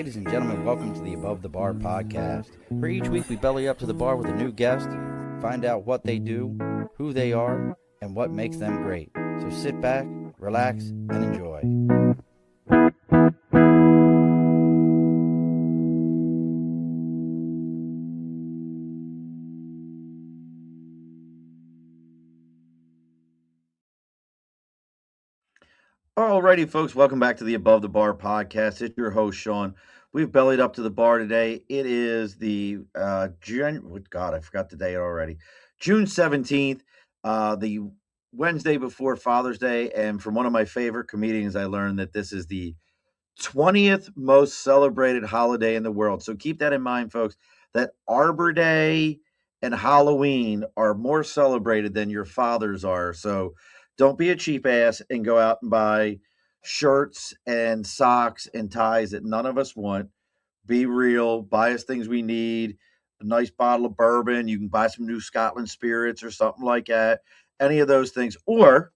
Ladies and gentlemen, welcome to the Above the Bar podcast, where each week we belly up to the bar with a new guest, find out what they do, who they are, and what makes them great. So sit back, relax, and enjoy. Alrighty, folks, welcome back to the Above the Bar podcast. It's your host, Sean. We've bellied up to the bar today. It is the I forgot the date already. June 17th, the Wednesday before Father's Day. And from one of my favorite comedians, I learned that this is the 20th most celebrated holiday in the world. So keep that in mind, folks, that Arbor Day and Halloween are more celebrated than your fathers are. So don't be a cheap ass and go out and buy shirts and socks and ties that none of us want. Be real. Buy us things we need. A nice bottle of bourbon. You can buy some new Scotland spirits or something like that. Any of those things. Or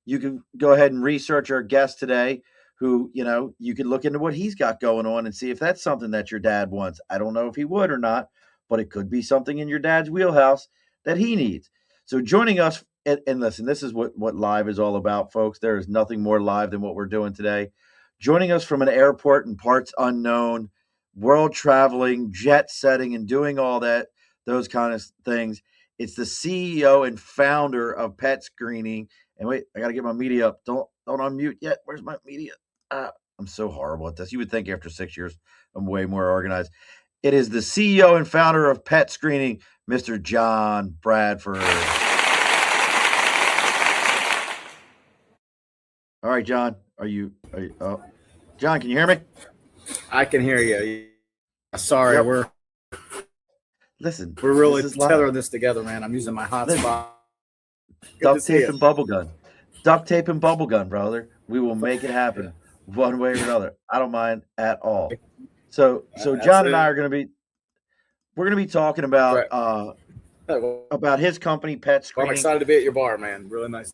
you can go ahead and research our guest today, who, you can look into what he's got going on and see if that's something that your dad wants. I don't know if he would or not, but it could be something in your dad's wheelhouse that he needs. So joining us, and listen, this is what live is all about, folks. There is nothing more live than what we're doing today. Joining us from an airport in parts unknown, world traveling, jet setting, and doing all that, those kind of things. It's the CEO and founder of PetScreening. And wait, I got to get my media up. Don't unmute yet. Where's my media? I'm so horrible at this. You would think after 6 years, I'm way more organized. It is the CEO and founder of PetScreening, Mr. John Bradford. All right, John, John, can you hear me? I can hear you. Sorry, Yep. we're really tethering this together, man. I'm using my hotspot. Duct tape and bubble gun. Duct tape and bubble gun, brother. We will make it happen one way or another. I don't mind at all. So John and I we're going to be talking about his company, PetScreening. Well, I'm excited to be at your bar, man. Really nice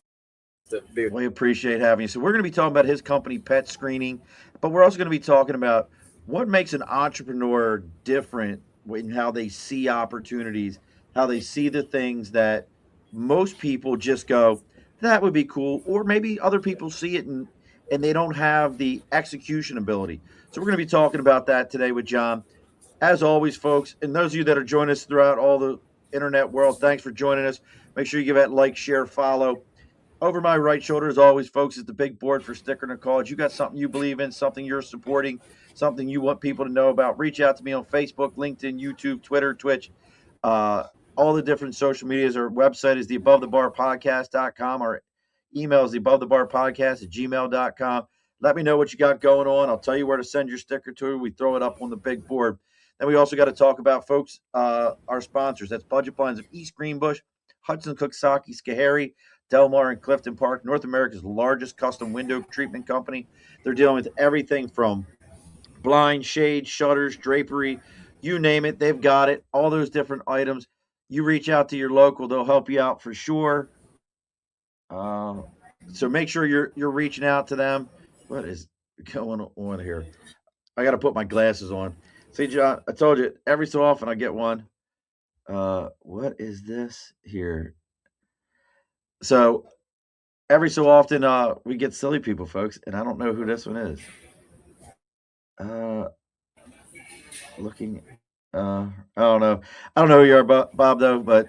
to be. We appreciate having you. So we're going to be talking about his company, PetScreening, but we're also going to be talking about what makes an entrepreneur different in how they see opportunities, how they see the things that most people just go, that would be cool. Or maybe other people see it and they don't have the execution ability. So we're going to be talking about that today with John. As always, folks, and those of you that are joining us throughout all the internet world, thanks for joining us. Make sure you give that like, share, follow. Over my right shoulder, as always, folks, is the big board for Sticker and a College. You got something you believe in, something you're supporting, something you want people to know about, reach out to me on Facebook, LinkedIn, YouTube, Twitter, Twitch, all the different social medias. Our website is theabovethebarpodcast.com. Our email is theabovethebarpodcast@gmail.com. Let me know what you got going on. I'll tell you where to send your sticker to. We throw it up on the big board. Then we also got to talk about, folks, our sponsors. That's Budget Blinds of East Greenbush, Hudson Cooksaki, Schoharie, Delmar, and Clifton Park, North America's largest custom window treatment company. They're dealing with everything from blinds, shades, shutters, drapery, you name it, they've got it. All those different items. You reach out to your local, they'll help you out for sure. So make sure you're reaching out to them. What is going on here? I got to put my glasses on. See, John, I told you, every so often I get one. What is this here? So every so often we get silly people, folks, and I don't know who this one is. I don't know. I don't know who you are, Bob, though, but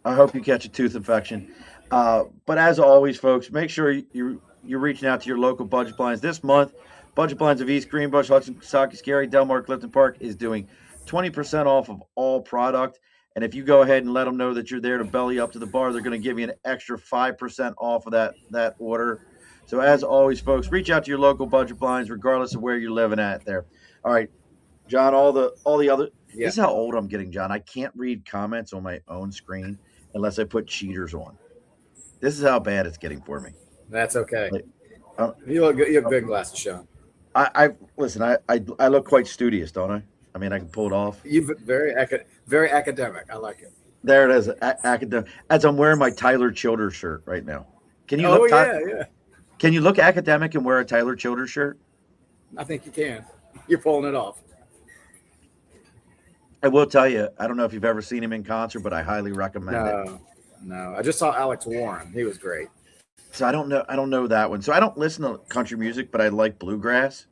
I hope you catch a tooth infection. But as always, folks, make sure you're reaching out to your local Budget Blinds. This month, Budget Blinds of East Greenbush, Hudson, Cooksaki, Schoharie, Delmar, Clifton Park is doing 20% off of all product. And if you go ahead and let them know that you're there to belly up to the bar, they're going to give you an extra 5% off of that order. So as always, folks, reach out to your local Budget Blinds, regardless of where you're living at there. All right, John, all the other. Yeah. This is how old I'm getting, John. I can't read comments on my own screen unless I put cheaters on. This is how bad it's getting for me. That's okay. You look good. You have big glasses, Sean. Listen. I look quite studious, don't I? I mean, I can pull it off. You're very academic. I like it. There it is, academic. As I'm wearing my Tyler Childers shirt right now. Can you yeah. Can you look academic and wear a Tyler Childers shirt? I think you can. you're pulling it off. I will tell you, I don't know if you've ever seen him in concert, but I highly recommend it. No. I just saw Alex Warren. He was great. So I don't know that one. So I don't listen to country music, but I like bluegrass.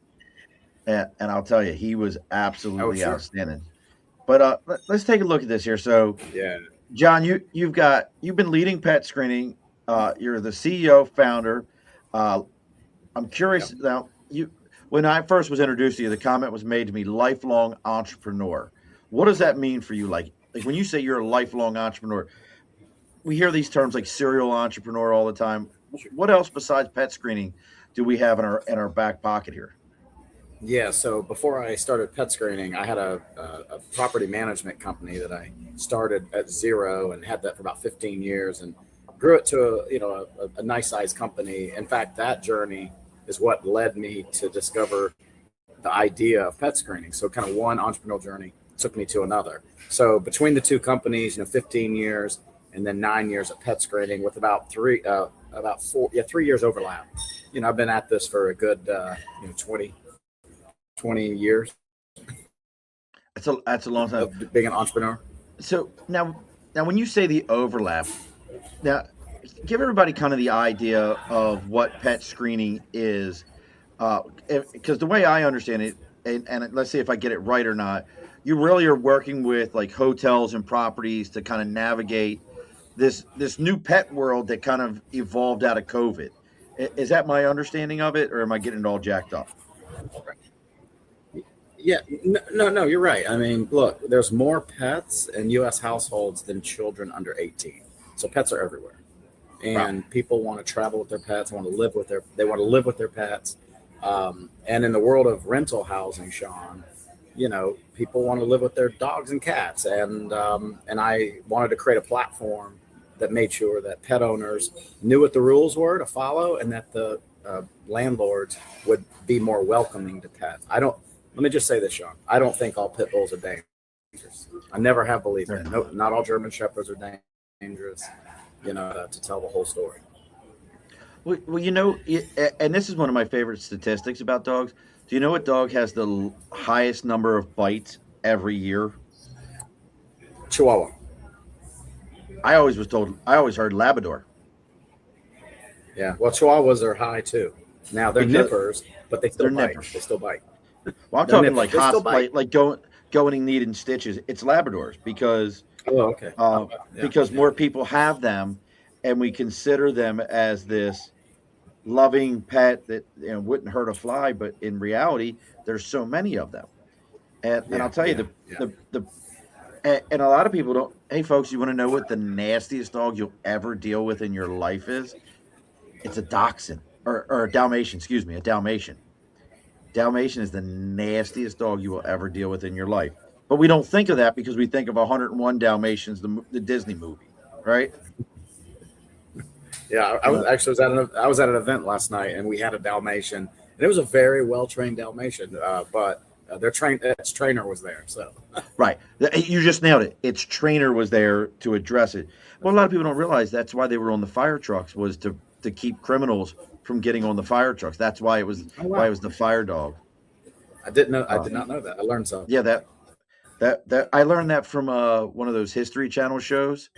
And I'll tell you, he was absolutely outstanding. But let's take a look at this here. So, yeah, John, you've been leading PetScreening. You're the CEO, founder. I'm curious now. When I first was introduced to you, the comment was made to me: lifelong entrepreneur. What does that mean for you? Like when you say you're a lifelong entrepreneur, we hear these terms like serial entrepreneur all the time. What else besides PetScreening do we have in our back pocket here? Yeah, so before I started PetScreening, I had a property management company that I started at zero and had that for about 15 years and grew it to a nice sized company. In fact, that journey is what led me to discover the idea of PetScreening. So kind of one entrepreneurial journey took me to another. So between the two companies, 15 years and then 9 years at PetScreening with about 3 years overlap. I've been at this for a good 20 years. That's a long time of being an entrepreneur. So now when you say the overlap, now give everybody kind of the idea of what PetScreening is, because the way I understand it, and let's see if I get it right or not, you really are working with like hotels and properties to kind of navigate this new pet world that kind of evolved out of COVID. Is that my understanding of it, or am I getting it all jacked up? Yeah, no, you're right. I mean, look, there's more pets in U.S. households than children under 18. So pets are everywhere, and people want to travel with their pets. They want to live with their pets. And in the world of rental housing, Sean, people want to live with their dogs and cats. And I wanted to create a platform that made sure that pet owners knew what the rules were to follow, and that the landlords would be more welcoming to pets. Let me just say this, Sean. I don't think all pit bulls are dangerous. I never have believed it. No, not all German Shepherds are dangerous, to tell the whole story. Well, and this is one of my favorite statistics about dogs. Do you know what dog has the highest number of bites every year? Chihuahua. I always heard Labrador. Yeah, well, Chihuahuas are high too. Now they're nippers, but they still bite. They still bite. Well, I'm talking like hospital, like going and needing stitches. It's Labradors because because more people have them, and we consider them as this loving pet that wouldn't hurt a fly, but in reality, there's so many of them. And I'll tell you and a lot of people don't. Hey, folks, you want to know what the nastiest dog you'll ever deal with in your life is? It's a Dachshund or a Dalmatian. Excuse me, a Dalmatian. Dalmatian is the nastiest dog you will ever deal with in your life. But we don't think of that because we think of 101 Dalmatians, the Disney movie, right? Yeah, I was at an event last night, and we had a Dalmatian, and it was a very well trained Dalmatian, but its trainer was there. So right, you just nailed it. Its trainer was there to address it. Well, a lot of people don't realize that's why they were on the fire trucks, was to keep criminals from getting on the fire trucks. That's why it was why it was the fire dog. I did not know that. I learned something. Yeah, that I learned that from one of those History Channel shows.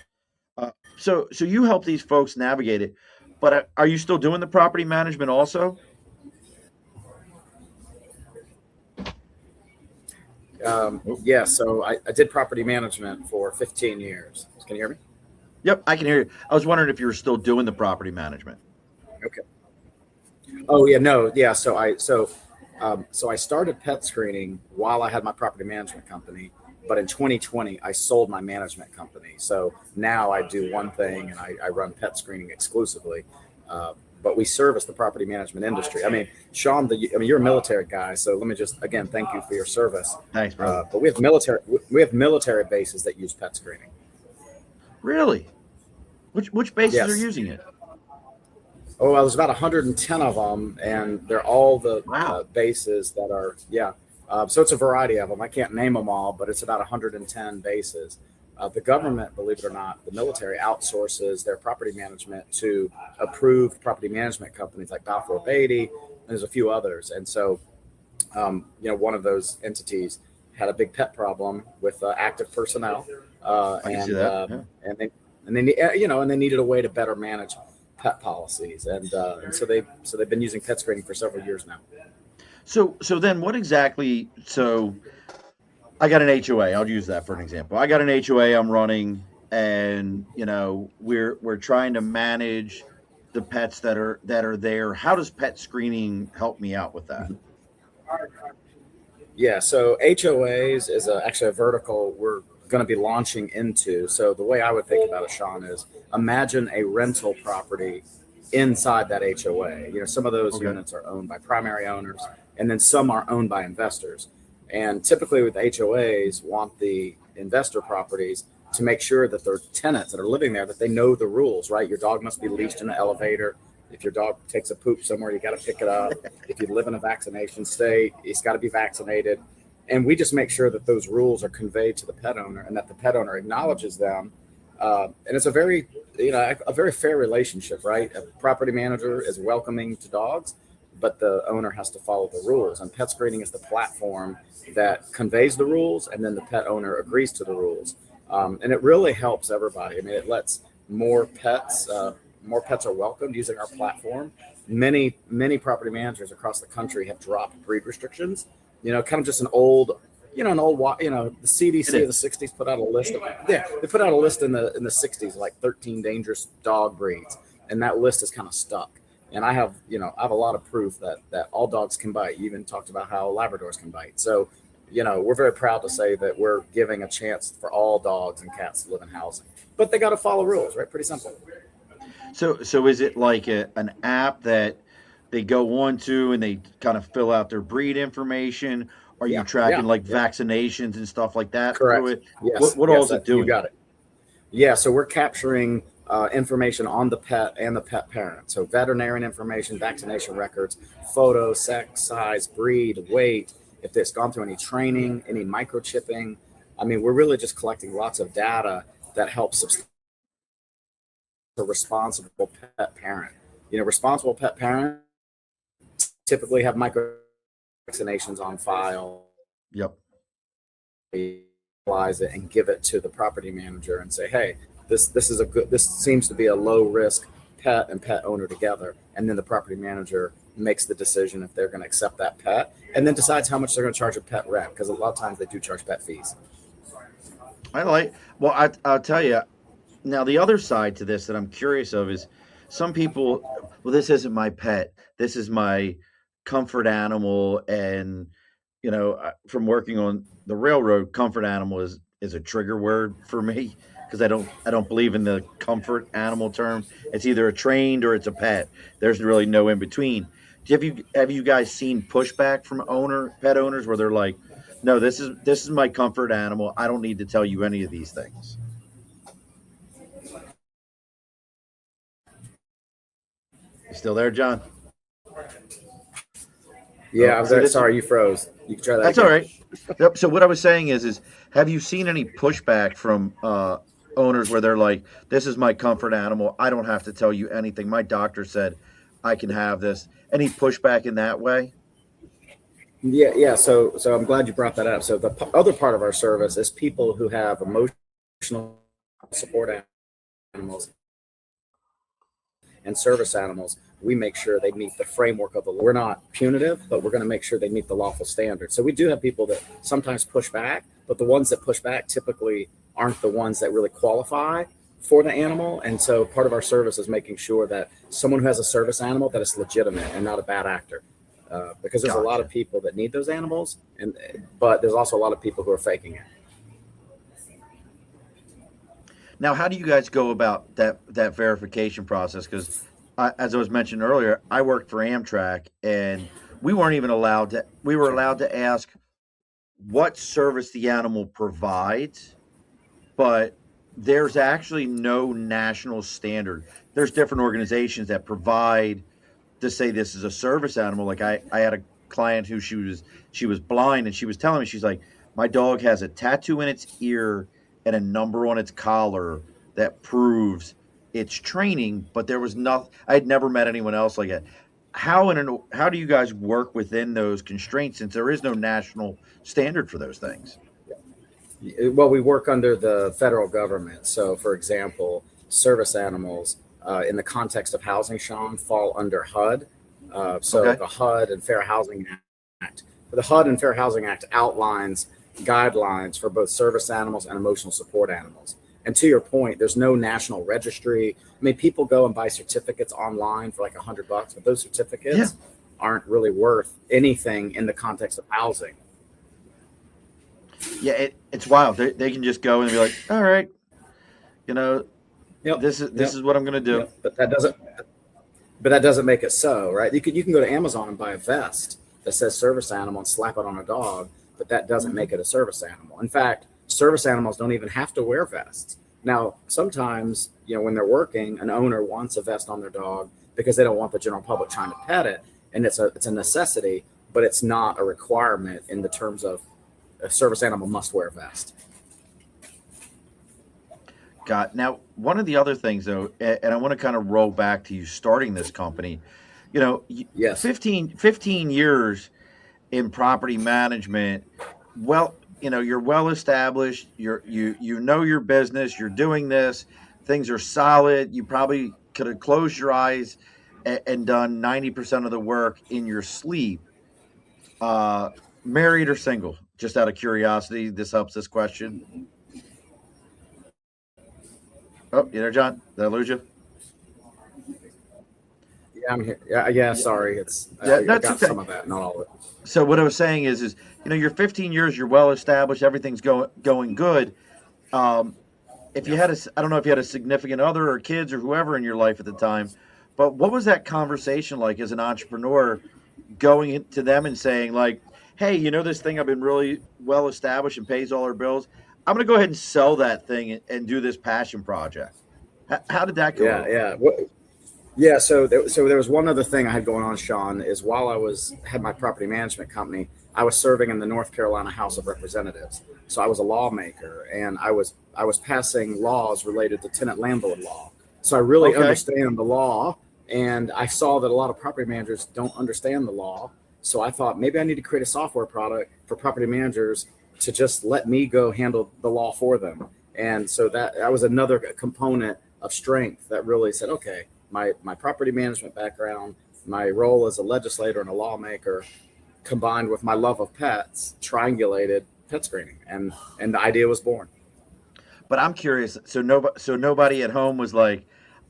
So you help these folks navigate it, but are you still doing the property management also? Yeah, so I did property management for 15 years. Can you hear me? Yep, I can hear you. I was wondering if you were still doing the property management. Okay. Oh yeah, no, yeah. So I started PetScreening while I had my property management company, but in 2020 I sold my management company. So now I do one thing, and I run PetScreening exclusively. But we service the property management industry. I mean, Sean, you're a military guy, so let me just again thank you for your service. Thanks, bro. But we have military bases that use PetScreening. Really? Which bases are using it? Oh, well, there's about 110 of them, and they're all the bases that are, so it's a variety of them. I can't name them all, but it's about 110 bases. The government, believe it or not, the military outsources their property management to approved property management companies like Balfour Beatty, and there's a few others. And so One of those entities had a big pet problem with active personnel, I can see that. Yeah. and they needed a way to better manage pet policies, and so they've been using pet screening for several years now. So then what exactly? So I got an HOA. I'll use that for an example. I got an HOA I'm running, and we're trying to manage the pets that are there. How does pet screening help me out with that? Yeah, so HOAs is actually a vertical we're going to be launching into. So the way I would think about it, Sean, is imagine a rental property inside that HOA. Some of those Okay. units are owned by primary owners, and then some are owned by investors. And typically with HOAs, want the investor properties to make sure that their tenants that are living there, that they know the rules, right? Your dog must be leashed in an elevator. If your dog takes a poop somewhere, you got to pick it up. If you live in a vaccination state, it's got to be vaccinated. And we just make sure that those rules are conveyed to the pet owner and that the pet owner acknowledges them. And it's a very fair relationship, right? A property manager is welcoming to dogs, but the owner has to follow the rules. And pet screening is the platform that conveys the rules, and then the pet owner agrees to the rules. And it really helps everybody. I mean, it lets more pets are welcomed using our platform. Many property managers across the country have dropped breed restrictions. Kind of just the CDC of the 60s put out a list they put out a list in the 60s, like 13 dangerous dog breeds, and that list is kind of stuck. And I have a lot of proof that all dogs can bite. You even talked about how Labradors can bite. So we're very proud to say that we're giving a chance for all dogs and cats to live in housing, but they got to follow rules, right? Pretty simple. So is it like an app that they go on to and they kind of fill out their breed information? Are you tracking like vaccinations and stuff like that through Correct. it? Yes. What all is it You doing? got it. Yeah. So we're capturing information on the pet and the pet parent. So veterinarian information, vaccination records, photo, sex, size, breed, weight, if it's gone through any training, any microchipping. I mean, we're really just collecting lots of data that helps a responsible pet parent. Responsible pet parents typically have micro vaccinations on file, Yep. analyze it and give it to the property manager and say, hey, this seems to be a low risk pet and pet owner together. And then the property manager makes the decision if they're going to accept that pet, and then decides how much they're going to charge a pet rent, because a lot of times they do charge pet fees. I'll tell you now, the other side to this that I'm curious of is some people, well, this isn't my pet. This is my comfort animal. And, from working on the railroad, comfort animal is a trigger word for me because I don't believe in the comfort animal term. It's either a trained or it's a pet. There's really no in between. Have you guys seen pushback from pet owners where they're like, no, this is my comfort animal. I don't need to tell you any of these things. You still there, John? Yeah, Oh, I'm see, very this is sorry you froze. You can try that that's again. all right. Yep. So what I was saying is have you seen any pushback from owners where they're like, "This is my comfort animal. I don't have to tell you anything. My doctor said I can have this." Any pushback in that way? Yeah. So I'm glad you brought that up. So the other part of our service is people who have emotional support animals and service animals. We make sure they meet the framework of the law. We're not punitive, but we're going to make sure they meet the lawful standards. So we do have people that sometimes push back, but the ones that push back typically aren't the ones that really qualify for the animal. And so part of our service is making sure that someone who has a service animal, that is legitimate and not a bad actor. Because there's a lot of Gotcha. people that need those animals, but there's also a lot of people who are faking it. Now, how do you guys go about that verification process? Because as I was mentioned earlier, I worked for Amtrak, and we weren't even allowed to. We were Sure. allowed to ask what service the animal provides, but there's actually no national standard. There's different organizations that provide to say this is a service animal. Like I had a client who she was blind, and she was telling me, she's like, my dog has a tattoo in its ear and a number on its collar that proves it's training, but there was nothing. I had never met anyone else like that. how do you guys work within those constraints since there is no national standard for those things? Well, we work under the federal government. So, for example, service animals in the context of housing, Sean, fall under HUD. So, Okay. the HUD and Fair Housing Act. The HUD and Fair Housing Act outlines guidelines for both service animals and emotional support animals. And to your point, there's no national registry. I mean, people go and buy certificates online for like $100, but those Yeah. certificates aren't really worth anything in the context of housing. Yeah, it's wild. They can just go and be like, all right, you know, Yep. this Yep. is what I'm gonna do. Yep. But that doesn't make it so, right? You can go to Amazon and buy a vest that says service animal and slap it on a dog, but that doesn't Mhm. make it a service animal. In fact, service animals don't even have to wear vests. Now, sometimes, when they're working, an owner wants a vest on their dog because they don't want the general public trying to pet it, and it's a necessity, but it's not a requirement in the terms of a service animal must wear a vest. Got now one of the other things though, and I want to kind of roll back to you starting this company. Yes. 15 years in property management. Well, you're well established. You know your business. You're doing this. Things are solid. You probably could have closed your eyes and done 90% of the work in your sleep. Uh, Married or single? Just out of curiosity, this helps this question. Oh, you there, John? Did I lose you? Yeah, I'm here. Yeah, yeah. Sorry, it's Yeah, I that's got okay. some of that, not all of it. So what I was saying is you're 15 years, you're well established, everything's going good. Um, if you Yeah. had I don't know if you had a significant other or kids or whoever in your life at the time, but what was that conversation like as an entrepreneur going to them and saying like, "Hey, this thing I've been really well established and pays all our bills. I'm going to go ahead and sell that thing and do this passion project." How did that go Yeah, over? yeah. Yeah, so there was one other thing I had going on, Sean, is while had my property management company, I was serving in the North Carolina House of Representatives. So I was a lawmaker, and I was passing laws related to tenant landlord law. So I really Okay. understand the law, and I saw that a lot of property managers don't understand the law. So I thought maybe I need to create a software product for property managers to just let me go handle the law for them. And so that was another component of strength that really said, okay, my property management background, my role as a legislator and a lawmaker, combined with my love of pets, triangulated pet screening, and the idea was born. But I'm curious. So nobody at home was like,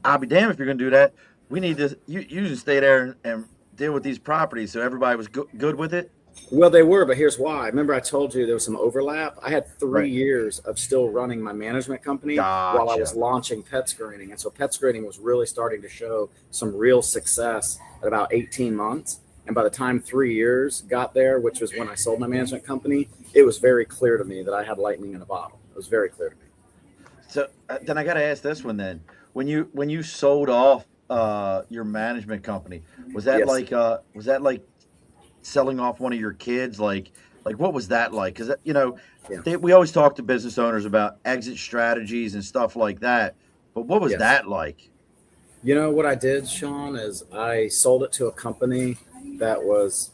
"I'll be damned if you're going to do that. We need to. You just stay there and deal with these properties." So everybody was good with it. Well, they were, but here's why. Remember, I told you there was some overlap. I had three Right. years of still running my management company while I was Gotcha. launching pet screening. And so pet screening was really starting to show some real success at about 18 months. And by the time 3 years got there, which was when I sold my management company, it was very clear to me that I had lightning in a bottle. It was very clear to me. So then I got to ask this one then. When you sold off your management company, Yes. was that like selling off one of your kids? Like what was that like? Because Yeah. we always talk to business owners about exit strategies and stuff like that. But what was Yes. that like? You know what I did, Sean, is I sold it to a company that was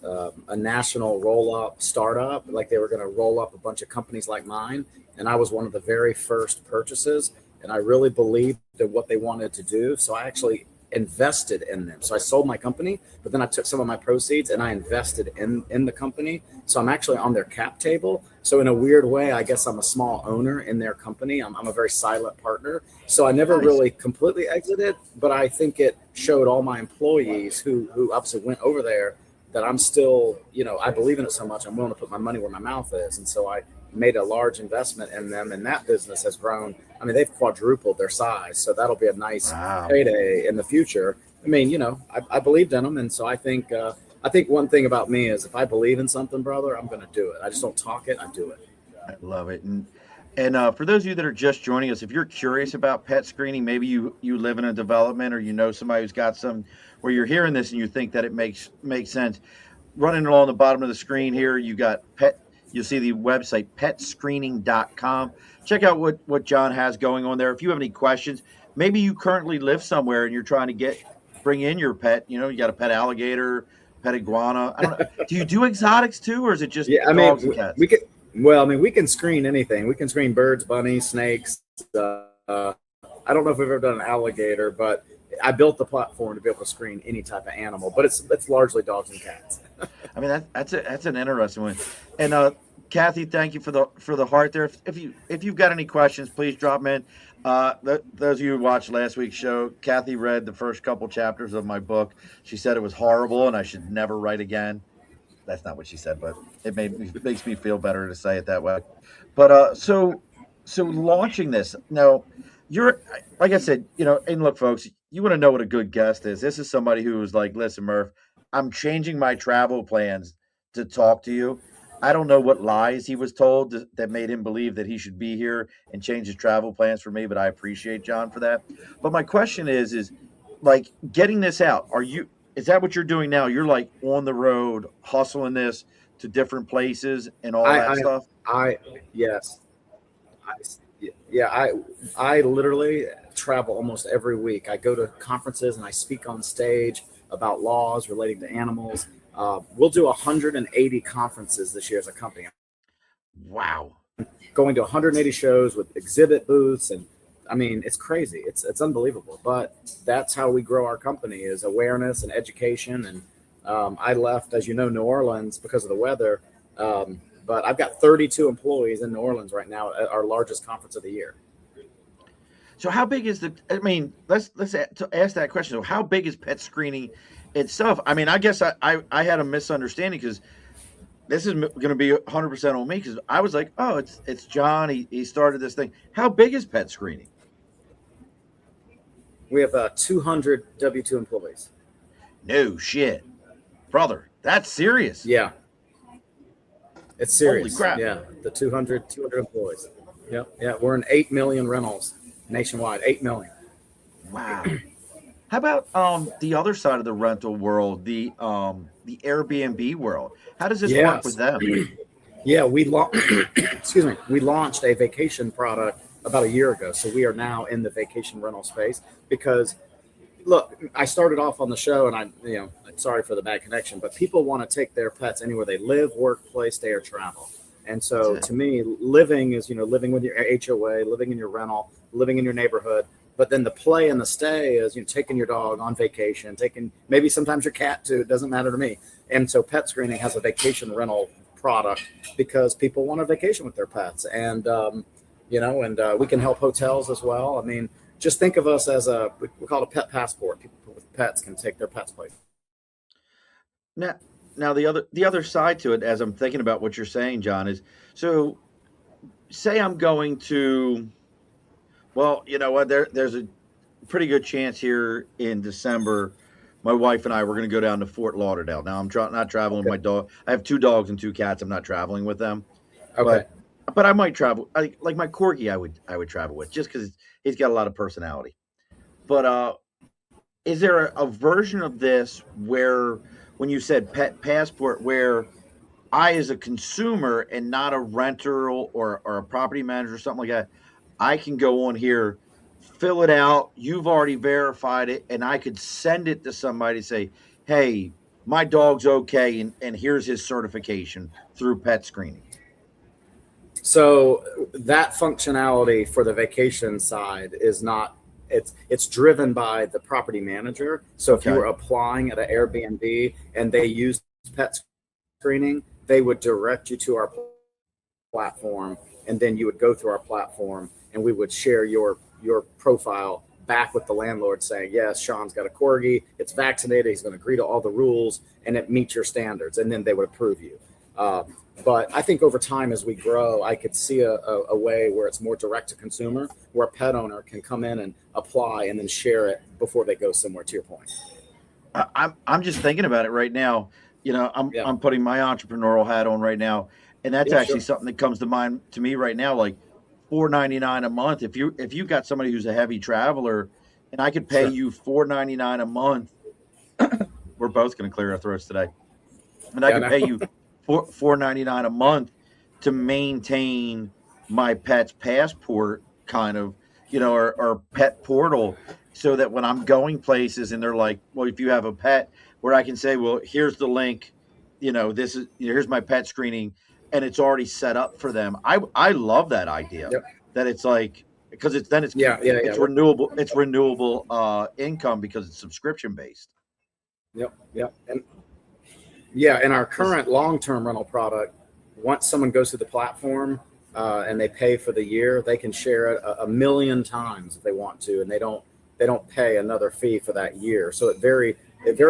a national roll up startup. Like they were going to roll up a bunch of companies like mine. And I was one of the very first purchases. And I really believed in what they wanted to do. So I actually invested in them. So I sold my company, but then I took some of my proceeds and I invested in the company. So I'm actually on their cap table. So in a weird way, I guess I'm a small owner in their company. I'm a very silent partner. So I never Nice. really completely exited, but I think it showed all my employees who obviously went over there that I'm still, I believe in it so much. I'm willing to put my money where my mouth is. And so I made a large investment in them, and that business has grown. I mean, they've quadrupled their size. So that'll be a nice Wow. payday in the future. I mean, I believed in them. And so I think one thing about me is if I believe in something, brother, I'm going to do it. I just don't talk it. I do it. I love it. And for those of you that are just joining us, if you're curious about pet screening, maybe you live in a development or somebody who's got some where you're hearing this and you think that it makes sense. Running along the bottom of the screen here, you got pet. You'll see the website petscreening.com. Check out what John has going on there. If you have any questions, maybe you currently live somewhere and you're trying to get bring in your pet. You know, you got a pet alligator, pet iguana. I don't know. Do you do exotics too, or is it just Yeah, I mean, dogs and cats? we can. Well, I mean, we can screen anything. We can screen birds, bunnies, snakes. I don't know if we've ever done an alligator, but I built the platform to be able to screen any type of animal. But it's largely dogs and cats. I mean, that's an interesting one. And Kathy, thank you for the heart there. If you've got any questions, please drop them in. Those of you who watched last week's show, Kathy read the first couple chapters of my book. She said it was horrible and I should never write again. That's not what she said, but makes me feel better to say it that way. But so launching this now, you're like I said, you know, and look, folks, you want to know what a good guest is. This is somebody who was like, listen, Murph, I'm changing my travel plans to talk to you. I don't know what lies he was told that made him believe that he should be here and change his travel plans for me, but I appreciate John for that. But my question is like getting this out. Is that what you're doing now? You're like on the road hustling this to different places and all I, that I, stuff? I yes, I, yeah, I literally travel almost every week. I go to conferences and I speak on stage about laws relating to animals. We'll do 180 conferences this year as a company. Wow. Going to 180 shows with exhibit booths, and I mean, it's crazy. It's unbelievable. But that's how we grow our company: is awareness and education. And I left, as you know, New Orleans because of the weather. But I've got 32 employees in New Orleans right now at our largest conference of the year. So how big is I mean, let's ask that question. So how big is PetScreening itself? I mean, I guess I had a misunderstanding because this is going to be 100% on me because I was like, oh, it's John. He started this thing. How big is PetScreening? We have 200 W-2 employees. No shit, brother. That's serious. Yeah. It's serious. Holy crap. Yeah. The 200 employees. Yeah. Yeah. We're in 8 million rentals nationwide. 8 million. Wow. How about the other side of the rental world, the Airbnb world? How does this work with them? Yeah, excuse me. We launched a vacation product about a year ago. So we are now in the vacation rental space because look, I started off on the show and sorry for the bad connection, but people want to take their pets anywhere they live, work, play, stay, or travel. And so to me, living is, living with your HOA, living in your rental, living in your neighborhood. But then the play and the stay is, taking your dog on vacation, taking maybe sometimes your cat too. It doesn't matter to me. And so PetScreening has a vacation rental product because people want a vacation with their pets. And, we can help hotels as well. I mean, just think of us as we call it a pet passport. People with pets can take their pets places. Now the other side to it, as I'm thinking about what you're saying, John, is so say I'm going to, well, you know what, there's a pretty good chance here in December, my wife and I, we're going to go down to Fort Lauderdale. Now I'm not traveling with my dog. I have 2 dogs and 2 cats. I'm not traveling with them. Okay. But I might travel. Like my corgi, I would travel with just because he's got a lot of personality. But is there a version of this where, when you said pet passport, where I, as a consumer and not a renter or a property manager or something like that, I can go on here, fill it out. You've already verified it, and I could send it to somebody, say, hey, my dog's okay, and here's his certification through PetScreening. So that functionality for the vacation side is not, it's driven by the property manager. So if you were applying at an Airbnb and they used PetScreening, they would direct you to our platform, and then you would go through our platform and we would share your profile back with the landlord saying, yes, Sean's got a corgi, it's vaccinated, he's going to agree to all the rules, and it meets your standards, and then they would approve you. But I think over time, as we grow, I could see a way where it's more direct to consumer, where a pet owner can come in and apply and then share it before they go somewhere, to your point. I'm just thinking about it right now. I'm putting my entrepreneurial hat on right now, and that's actually something that comes to mind to me right now, like $4.99 a month. If you got somebody who's a heavy traveler, and I could pay you $4.99 a month, we're both going to clear our throats today, and I could pay you $4.99 a month to maintain my pet's passport, kind of, or pet portal. so that when I'm going places and they're like, well, if you have a pet, where I can say, well, here's the link, here's my pet screening, and it's already set up for them. I love that idea Yep. that it's like, because Yeah. it's renewable income because it's subscription based. Yep. And yeah, in our current long-term rental product, once someone goes through the platform and they pay for the year, they can share it a million times if they want to, and they don't pay another fee for that year. So it very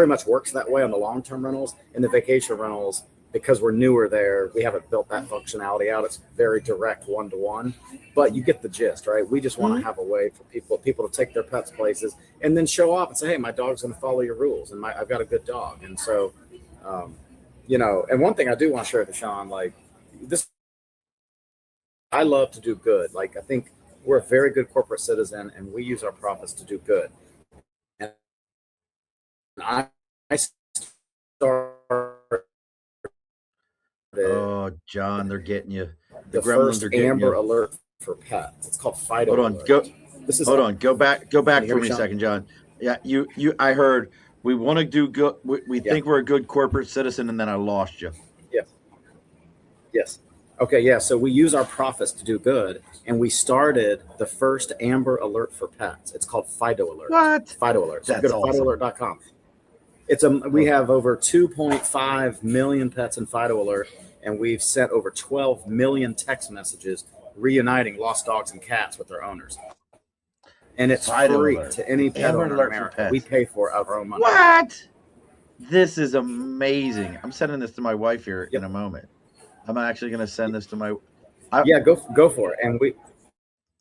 much works that way on the long-term rentals. And the vacation rentals, because we're newer there, we haven't built that functionality out. It's very direct one-to-one, but you get the gist, right? We just want to have a way for people to take their pets places and then show off and say, hey, my dog's going to follow your rules, and I've got a good dog. And so, and one thing I do want to share with Sean, like this, I love to do good. Like, I think we're a very good corporate citizen, and we use our profits to do good. And I started. Oh, John, they're getting you. The first Amber Alert for pets. It's called Fido Alert. Hold on. Go back for me a second, John. Yeah, I heard we want to do good. We think we're a good corporate citizen, and then I lost you. Yes. Okay. Yeah. So we use our profits to do good, and we started the first Amber Alert for pets. It's called Fido Alert. What? Fido Alert. So That's go to awesome. FidoAlert.com. We have over 2.5 million pets in Fido Alert, and we've sent over 12 million text messages reuniting lost dogs and cats with their owners. And it's Fido free Alert. to any pet Amber owner in Alert for America. pets. We pay for it out of our own money. What? This is amazing. I'm sending this to my wife here in a moment. I'm actually going to send this to my. Go for it. And wait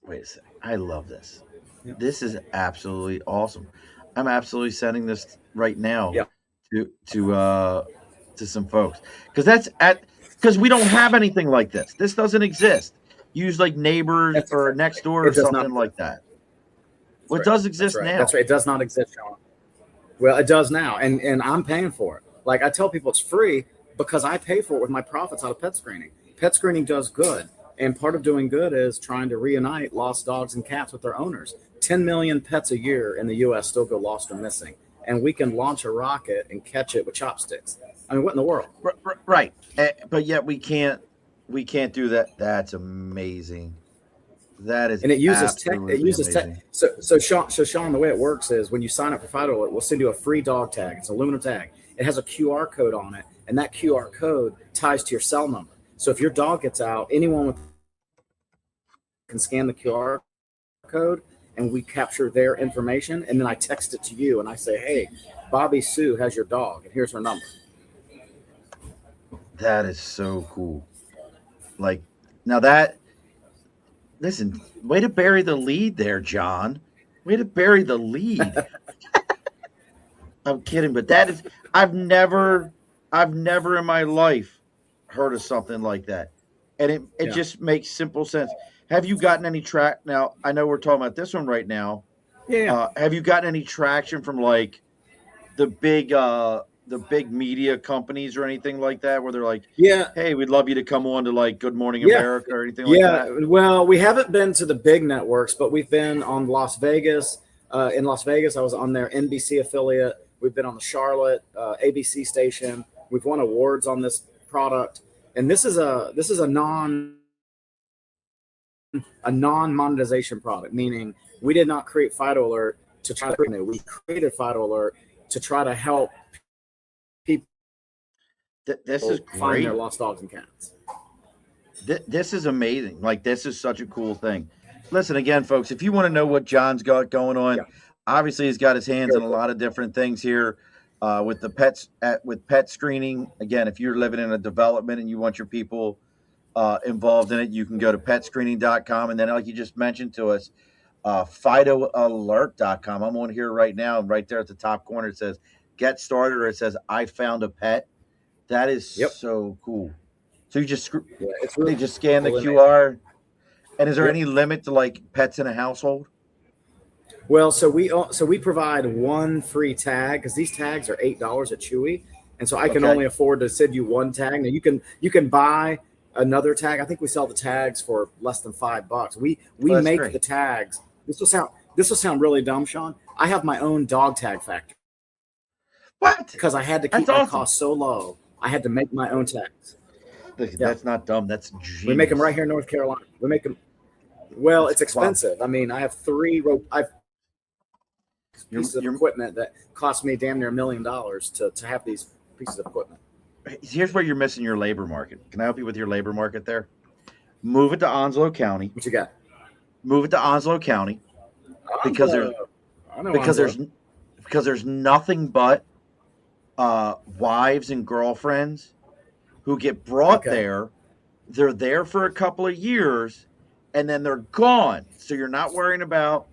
a second. I love this. Yeah. This is absolutely awesome. I'm absolutely sending this right now to some folks, because we don't have anything like this. This doesn't exist. Use like Neighbors or Next Door or something like that. Well, it does exist now. That's right. It does not exist, Sean. Well, it does now, and I'm paying for it. Like, I tell people it's free because I pay for it with my profits out of PetScreening. PetScreening does good, and part of doing good is trying to reunite lost dogs and cats with their owners. 10 million pets a year in the U.S. still go lost or missing, and we can launch a rocket and catch it with chopsticks. I mean, what in the world? Right, but yet we can't do that. That's amazing. That is, and it uses tech. It uses tech. So Sean, the way it works is when you sign up for Fido Alert, we'll send you a free dog tag. It's an aluminum tag. It has a QR code on it, and that QR code ties to your cell number. So if your dog gets out, anyone can scan the QR code, and we capture their information, and then I text it to you, and I say, "Hey, Bobby Sue has your dog, and here's her number." That is so cool. Like, now that. Listen, way to bury the lead there, John. Way to bury the lead. I'm kidding, but that is, I've never in my life heard of something like that. And it just makes simple sense. Have you gotten any now, I know we're talking about this one right now. Yeah. Have you gotten any traction from like the big media companies or anything like that, where they're like, hey, we'd love you to come on to like Good Morning America or anything like that? Yeah, well, we haven't been to the big networks, but we've been on Las Vegas. In Las Vegas, I was on their NBC affiliate. We've been on the Charlotte ABC station. We've won awards on this product, and this is a non-monetization product, meaning we did not create Fido Alert to try to revenue. We created Fido Alert to try to help people find their lost dogs and cats. This is amazing. Like, this is such a cool thing. Listen, again, folks, if you want to know what John's got going on, obviously he's got his hands in a lot of different things here with the with PetScreening. Again, if you're living in a development and you want your people involved in it, you can go to PetScreening.com. And then, like you just mentioned to us, FidoAlert.com. I'm on here right now, and right there at the top corner it says Get Started, or it says I Found a Pet. That is so cool. So you just they just scan the QR. And is there any limit to like pets in a household? Well, so we provide one free tag, because these tags are $8 at Chewy, and so I can only afford to send you one tag. Now you can buy another tag. I think we sell the tags for less than $5. We make the tags. This will sound really dumb, Sean. I have my own dog tag factory What? because I had to keep That's my awesome. costs so low. I had to make my own tags. Look, Yeah, that's not dumb. That's we make them right genius. here in North Carolina. We make them. Well, That's it's wow. expensive. I mean, I have I've You're pieces of you're equipment that cost me damn near $1 million to have these pieces of equipment. here's where you're missing your labor market. Can I help you with your labor market there? Move it to Onslow County. What you got? Move it to Onslow County because there's Onslow. I know because Onslow. there's because there's nothing but wives and girlfriends who get brought Okay. there. They're there for a couple of years and then they're gone. So you're not worrying about,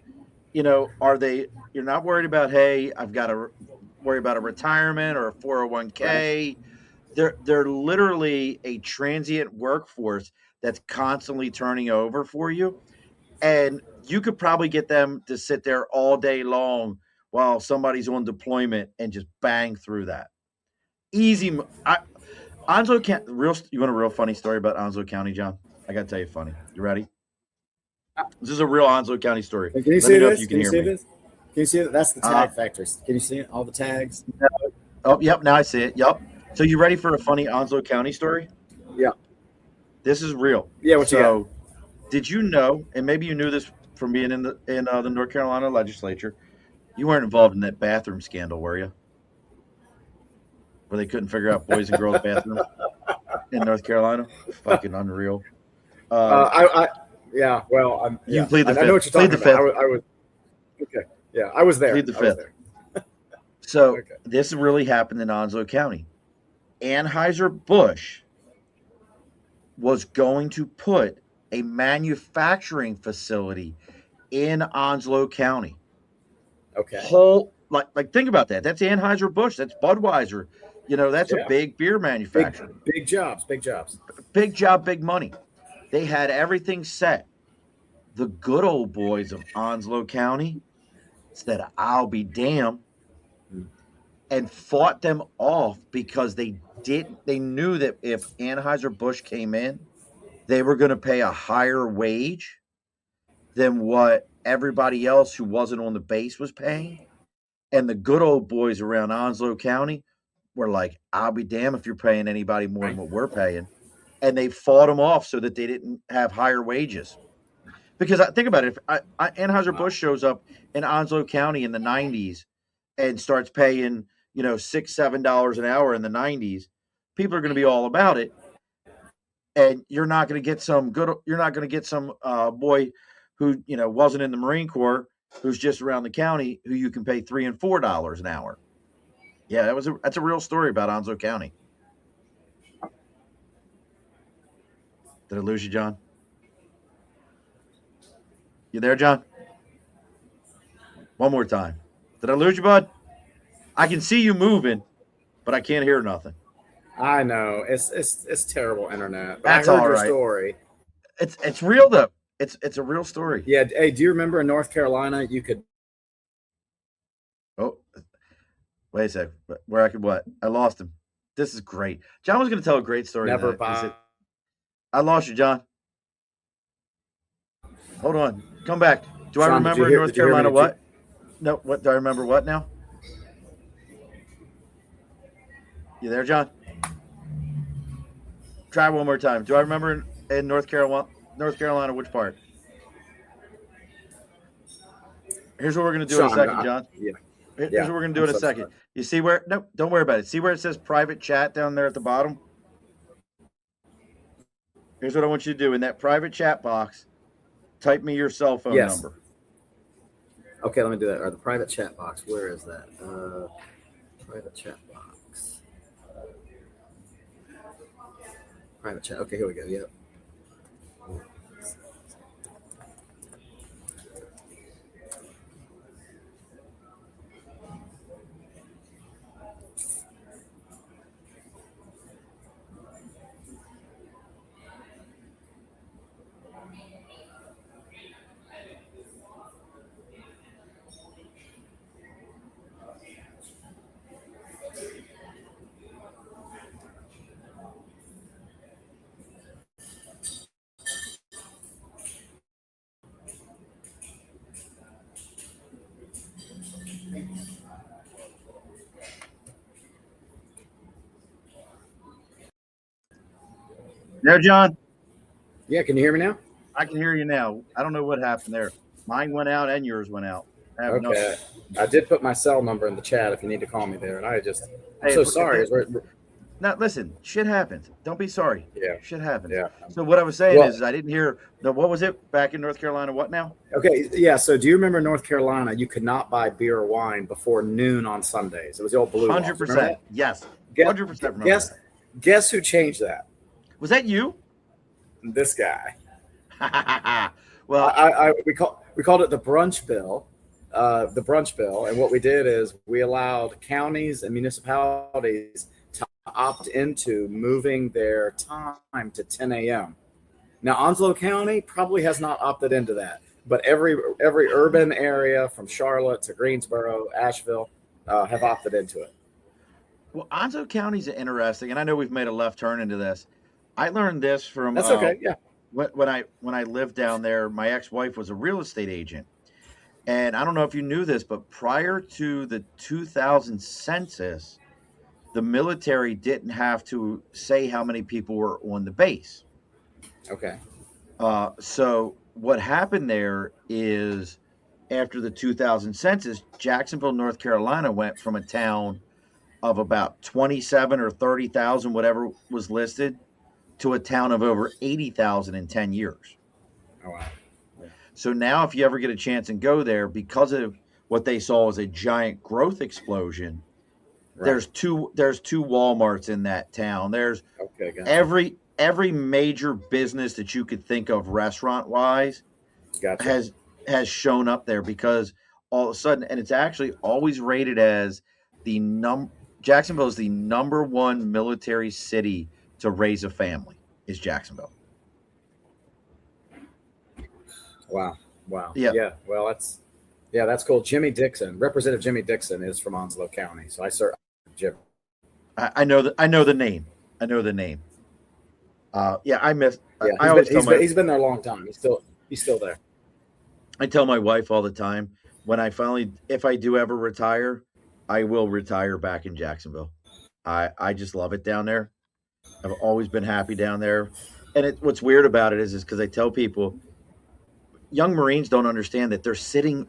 are they, you're not worried about, hey, I've got to worry about a retirement or a Right. 401k. They're literally a transient workforce that's constantly turning over for you. And you could probably get them to sit there all day long while somebody's on deployment and just bang through that. Easy. Onslow County. You want a real funny story about Onslow County, John? I gotta tell you, funny. You ready? This is a real Onslow County story. Can you Let me see know if this? you Can can you hear see me. this? Can you see it? That's the Uh, tag factories. Can you see it? All the tags. oh, yep. Now I see it. Yep. So you ready for a funny Onslow County story? Yeah. This is real. Yeah. What you got? So, did you know? And maybe you knew this from being in the North Carolina legislature. You weren't involved in that bathroom scandal, were you? Where they couldn't figure out boys and girls bathrooms in North Carolina? Fucking unreal. Um, I yeah. Well, you yeah. can plead the I know fifth. what you're Plead talking the about. fifth. I was okay. Yeah. I was there. Plead the I was fifth. there. So Okay. this really happened in Onslow County. Anheuser-Busch was going to put a manufacturing facility in Onslow County. Okay. Whole like think about that. That's Anheuser-Busch. That's Budweiser. That's a Yeah. big beer Big manufacturer. big jobs. Big jobs. Big job, big money. They had everything set. The good old boys of Onslow County said, I'll be damned, Hmm. and fought them off because they knew that if Anheuser-Busch came in, they were going to pay a higher wage than what everybody else who wasn't on the base was paying. And the good old boys around Onslow County were like, I'll be damned if you're paying anybody more than Right. what we're paying. And they fought them off so that they didn't have higher wages. Because think about it, if Wow. Anheuser-Busch shows up in Onslow County in the 90s and starts paying, $6, $7 an hour in the 90s, people are going to be all about it. And you're not going to get some boy who, wasn't in the Marine Corps, who's just around the county, who you can pay $3 and $4 an hour. Yeah, that's a real story about Onslow County. Did I lose you, John? You there, John? One more time. Did I lose you, bud? I can see you moving, but I can't hear nothing. I know it's terrible internet, but I That's heard all your right. story. It's real though. It's a real story. Yeah. Hey, do you remember in North Carolina you could Oh, wait a sec. Where I could what? I lost him. This is great. John was going to tell a great story. never Then is buy? it? I lost you, John. Hold on. Come back. Do I Sean, did you remember in hear? North Did you hear me? Carolina Did you? what? No. What do I remember? What now? You there, John? Try one more time. Do I remember in North Carolina? North Carolina, which part? Here's what we're going to do in a Sean, second, John. yeah, Here's yeah. what we're going to do I'm in a so second. sorry. You see where? No, don't worry about it. See where it says private chat down there at the bottom? Here's what I want you to do in that private chat box. Type me your cell phone Yes. number. Okay, let me do that. Or the private chat box. Where is that? Private chat box. Private chat. Okay, here we go. Yep. There, John. Yeah, can you hear me now? I can hear you now. I don't know what happened there. Mine went out and yours went out. I have no. Okay. I did put my cell number in the chat if you need to call me there. And I'm Hey, so sorry. now listen, shit happens. Don't be sorry. Yeah. Shit happens. Yeah. So what I was saying Well, is I didn't hear what was it back in North Carolina? What now? okay. Yeah. So do you remember North Carolina? You could not buy beer or wine before noon on Sundays. It was the old blue law. 100%. Yes. 100% remember that. Guess who changed that? Was that you? This guy. Well, we called it the brunch bill. The brunch bill. And what we did is we allowed counties and municipalities to opt into moving their time to 10 a.m. Now, Onslow County probably has not opted into that, but every urban area from Charlotte to Greensboro, Asheville, have opted into it. Well, Onslow County's interesting, and I know we've made a left turn into this. I learned this from That's okay. Yeah. When I lived down there. My ex-wife was a real estate agent, and I don't know if you knew this, but prior to the 2000 census, the military didn't have to say how many people were on the base. Okay. So what happened there is after the 2000 census, Jacksonville, North Carolina went from a town of about 27 or 30,000, whatever was listed, to a town of over 80,000 in 10 years. Oh, wow. So now if you ever get a chance and go there, because of what they saw as a giant growth explosion, right. there's two Walmarts in that town. There's gotcha. every major business that you could think of restaurant wise gotcha. has shown up there, because all of a sudden, and it's actually always rated as Jacksonville is the number one military city to raise a family, is Jacksonville. Wow. Yeah. Well, that's cool. Representative Jimmy Dixon is from Onslow County. So I serve Jim. I know the name. He's been there a long time. He's still there. I tell my wife all the time, if I do ever retire, I will retire back in Jacksonville. I just love it down there. I've always been happy down there. And what's weird about it is because I tell people, young Marines don't understand that they're sitting,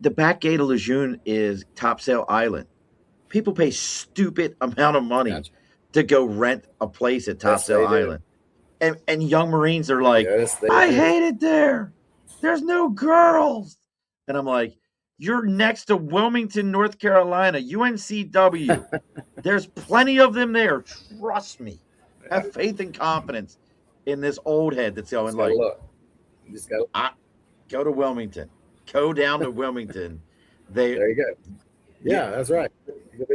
the back gate of Lejeune is Topsail Island. People pay stupid amount of money to go rent a place at Topsail Island. And young Marines are like, I hate it there. There's no girls. And I'm like, you're next to Wilmington, North Carolina, UNCW. There's plenty of them there. Trust me. Have faith and confidence in this old head that's going like, go to Wilmington. Go down to Wilmington. There you go. Yeah, that's right.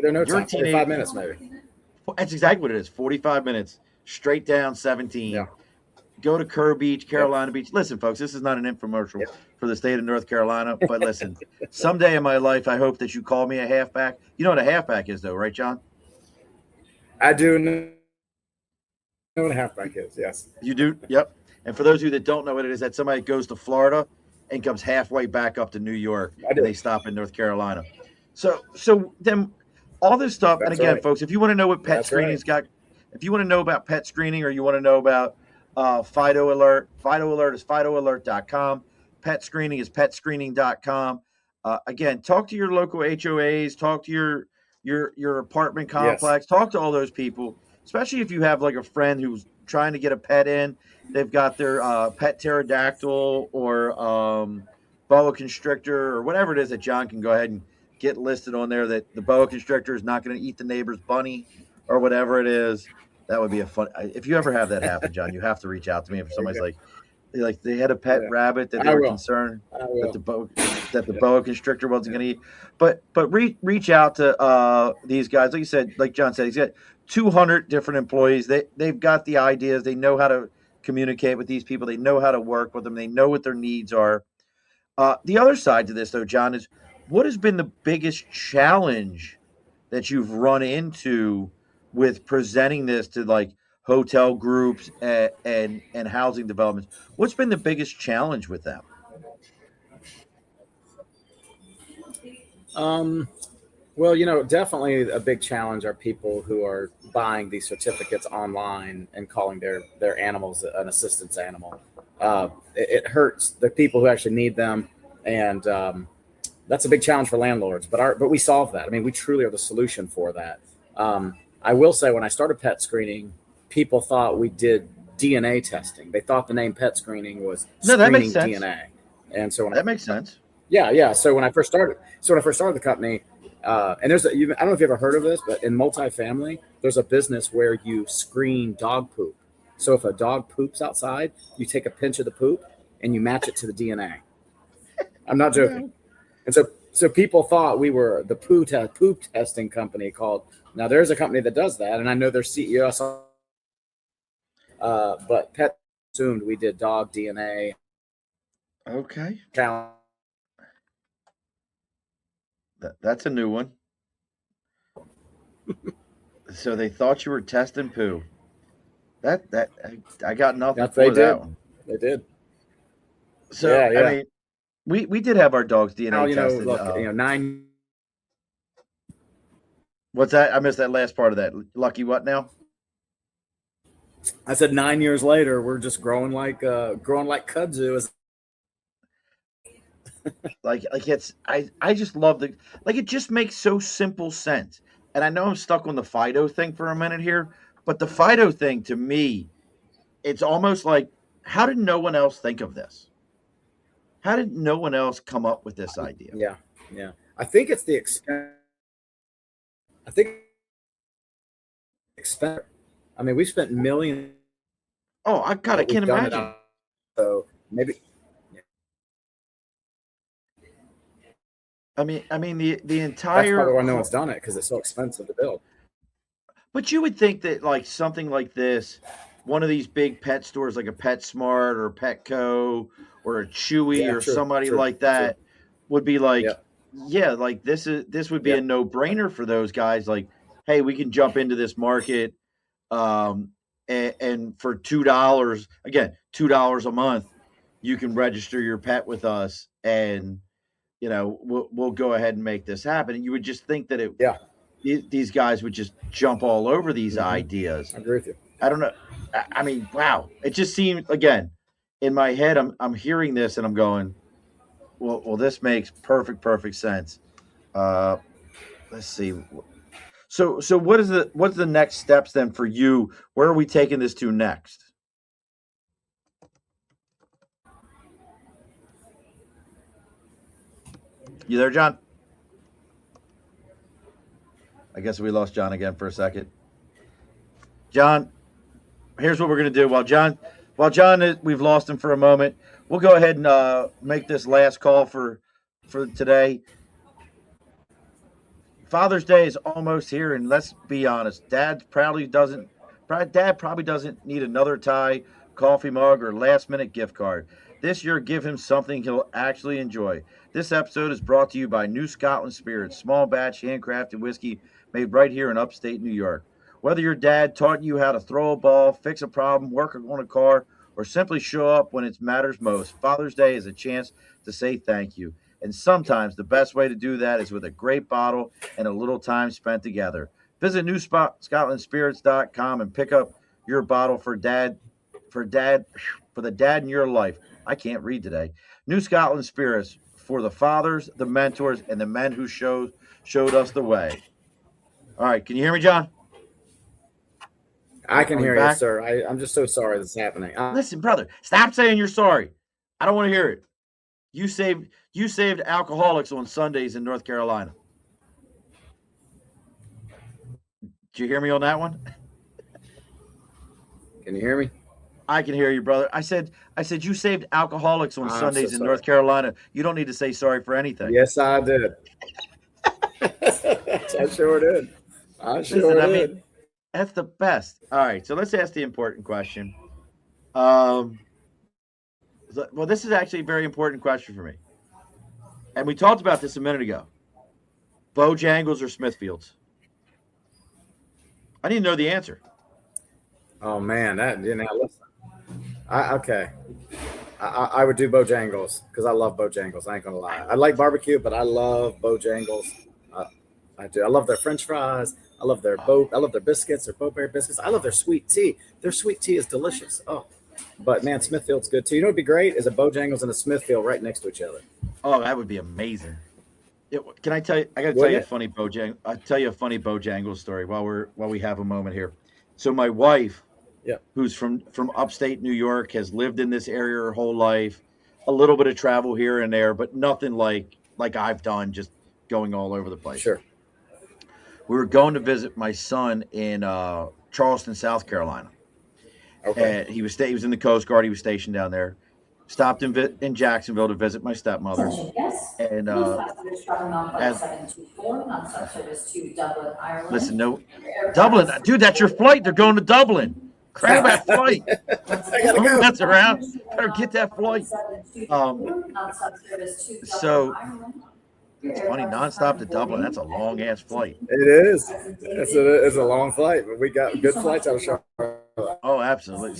They're no time. 45 minutes, maybe. That's exactly what it is. 45 minutes, straight down 17. Yeah. Go to Kerr Beach, Carolina Beach. Listen, folks, this is not an infomercial for the state of North Carolina. But listen, someday in my life, I hope that you call me a halfback. You know what a halfback is, though, right, John? I do know what a halfback is, yes. You do? Yep. And for those of you that don't know what it is, that somebody goes to Florida and comes halfway back up to New York, and they stop in North Carolina. So then all this stuff, and again, folks, if you want to know what PetScreening's got, if you want to know about PetScreening, or you want to know about Fido Alert is FidoAlert.com. PetScreening is PetScreening.com. Again, talk to your local HOAs, talk to your apartment complex, talk to all those people, especially if you have like a friend who's trying to get a pet in. They've got their pet pterodactyl or boa constrictor or whatever it is that John can go ahead and get listed on there, that the boa constrictor is not going to eat the neighbor's bunny or whatever it is. That would be a fun. If you ever have that happen, John, you have to reach out to me. If somebody's like they had a pet rabbit that they were concerned that the boa constrictor wasn't going to eat, but reach out to these guys. Like you said, like John said, he's got 200 different employees. They've got the ideas. They know how to communicate with these people. They know how to work with them. They know what their needs are. The other side to this, though, John, is what has been the biggest challenge that you've run into with presenting this to like hotel groups and housing developments? What's been the biggest challenge with them? Well, definitely a big challenge are people who are buying these certificates online and calling their animals an assistance animal. It hurts the people who actually need them, and that's a big challenge for landlords. But we solve that. I mean, we truly are the solution for that. I will say, when I started pet screening, people thought we did DNA testing. They thought the name pet screening was No, that makes screening sense. DNA. And so That makes sense. yeah. So when I first started the company, and I don't know if you ever heard of this, but in multifamily, there's a business where you screen dog poop. So if a dog poops outside, you take a pinch of the poop and you match it to the DNA. I'm not joking. No. And so people thought we were the poop testing company called. Now there's a company that does that, and I know their CEO. But Pet assumed we did dog DNA. Okay. Challenge. That's a new one. So they thought you were testing poo. I got nothing That's for they that did. one. They did. So Yeah. I mean, we did have our dog's Now DNA tested. look, 9. What's that? I missed that last part of that. Lucky what now? I said 9 years later, we're just growing like kudzu. Like it's I just love it just makes so simple sense. And I know I'm stuck on the Fido thing for a minute here, but the Fido thing to me, it's almost like, how did no one else think of this? How did no one else come up with this idea? Yeah. I think it's the expense. I think expense. I mean, we spent millions. Oh, I can't imagine. So maybe. I mean the That's entire. probably why no one's done it, because it's so expensive to build. But you would think that like something like this, one of these big pet stores like a PetSmart or Petco or a Chewy Yeah, or true, somebody true, like that would be like, Yeah. yeah, like this would be Yeah. a no-brainer for those guys. Like, hey, we can jump into this market, and for $2, again, $2 a month, you can register your pet with us, and we'll go ahead and make this happen. And you would just think that Yeah. these guys would just jump all over these Mhm. ideas. I agree with you. I don't know. I mean, wow. It just seemed, again, in my head, I'm hearing this and I'm going, well, this makes perfect sense. Let's see. So what's the next steps then for you? Where are we taking this to next? You there, John? I guess we lost John again for a second. John, here's what we're going to do. We've lost him for a moment. We'll go ahead and make this last call for today. Father's Day is almost here, and let's be honest, Dad probably doesn't need another tie, coffee mug, or last minute gift card. This year, give him something he'll actually enjoy. This episode is brought to you by New Scotland Spirits, small batch handcrafted whiskey made right here in upstate New York. Whether your dad taught you how to throw a ball, fix a problem, work on a car, or simply show up when it matters most, Father's Day is a chance to say thank you. And sometimes the best way to do that is with a great bottle and a little time spent together. Visit newscotlandspirits.com and pick up your bottle for the dad in your life. I can't read today. New Scotland Spirits, for the fathers, the mentors, and the men who showed us the way. All right, can you hear me, John? I can Are we hear you, back? sir. I'm just so sorry this is happening. Listen, brother, stop saying you're sorry. I don't want to hear it. You saved alcoholics on Sundays in North Carolina. Did you hear me on that one? Can you hear me? I can hear you, brother. I said you saved alcoholics on I'm Sundays so in sorry. North Carolina. You don't need to say sorry for anything. Yes, I did. I sure did. Listen, I mean, that's the best. All right, so let's ask the important question. Well, this is actually a very important question for me. And we talked about this a minute ago. Bojangles or Smithfields? I need to know the answer. Oh man, listen. Okay. I would do Bojangles because I love Bojangles. I ain't gonna lie. I like barbecue, but I love Bojangles. I do. I love their French fries. I love their biscuits, their Bo-Berry biscuits. I love their sweet tea. Their sweet tea is delicious. Oh, but man, Smithfield's good too. You know what'd be great is a Bojangles and a Smithfield right next to each other. Oh, that would be amazing. Can I tell you? I got to tell you Wouldn't a it? funny I'll tell you a funny Bojangles story while we have a moment here. So my wife, Yeah. who's from upstate New York, has lived in this area her whole life. A little bit of travel here and there, but nothing like I've done, just going all over the place. Sure. We were going to visit my son in Charleston, South Carolina, Okay. and he was in the Coast Guard. He was stationed down there. Stopped in Jacksonville to visit my stepmother, and as listen, no, Dublin, dude, that's your flight. They're going to Dublin. Crap that flight. I gotta Don't go. mess around. Better get that flight. So it's funny, nonstop to Dublin. That's a long ass flight. It is. It's a long flight, but we got good flights out of Charlotte. Oh, absolutely.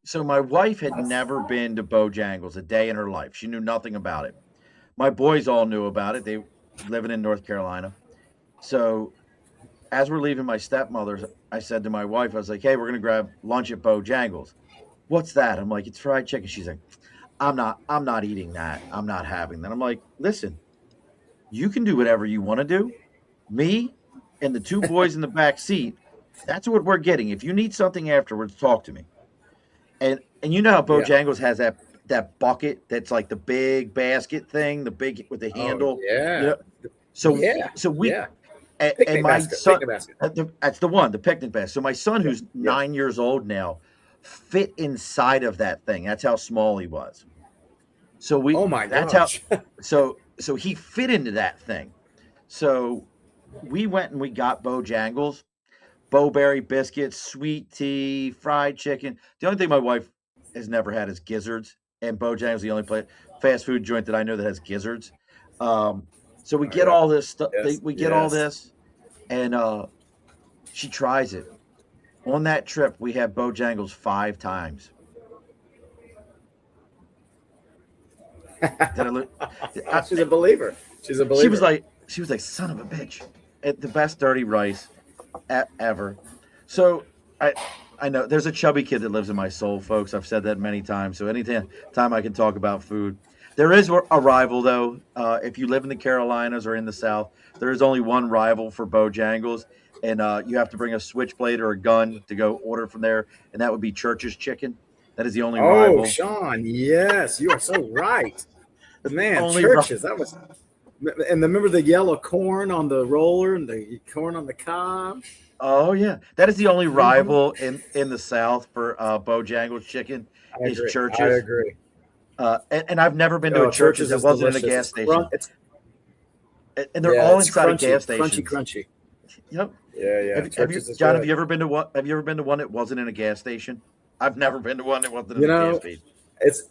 So my wife had never been to Bojangles a day in her life. She knew nothing about it. My boys all knew about it. They living in North Carolina. So as we're leaving my stepmother's, I said to my wife, I was like, "Hey, we're gonna grab lunch at Bojangles." What's that? I'm like, "It's fried chicken." She's like, I'm not eating that. I'm not having that. I'm like, listen, you can do whatever you want to do. Me and the two boys in the back seat, that's what we're getting. If you need something afterwards, talk to me. And you know how Yeah. Bojangles has that bucket that's like the big basket thing, the big with the Oh handle. You yeah. know, so Yeah. so we Yeah. and Picnic my basket. son, Picnic basket. that's the one, the picnic basket. So my son, Yeah. who's Yeah. 9 years old now, fit inside of that thing. That's how small he was. So Oh my that's how, gosh. so he fit into that thing. So we went and we got Bojangles, Bo-Berry biscuits, sweet tea, fried chicken. The only thing my wife has never had is gizzards, and Bojangles is the only fast food joint that I know that has gizzards. Um, so we Oh get yeah. all this stuff. Yes. We get all Yes. this, and she tries it. On that trip, we had Bojangles 5 times. Did I look? She's a believer. She's a She was believer. like, son of a bitch, the best dirty rice ever. So I, I know there's a chubby kid that lives in my soul, folks. I've said that many times. So anytime time I can talk about food, there is a rival though. If you live in the Carolinas or in the South, there is only one rival for Bojangles, and you have to bring a switchblade or a gun to go order from there, and that would be Church's Chicken. That is the only Oh, rival. Sean, yes, you are so right. That's the Man, only rival. churches. That was, and remember the yellow corn on the roller and the corn on the cob. Oh yeah, that is the only Mhm. rival in the South for Bojangles chicken I is agree. I Church's. agree. And I've never been to a Oh, Church's churches that is wasn't in a delicious. gas station, It's and they're yeah, all it's inside of crunchy, gas crunchy, stations. crunchy. Yep. Yeah, yeah. Have you, Churches is John? good. Have you ever been to one that wasn't in a gas station? I've never been to one that wasn't in You a gas know, station.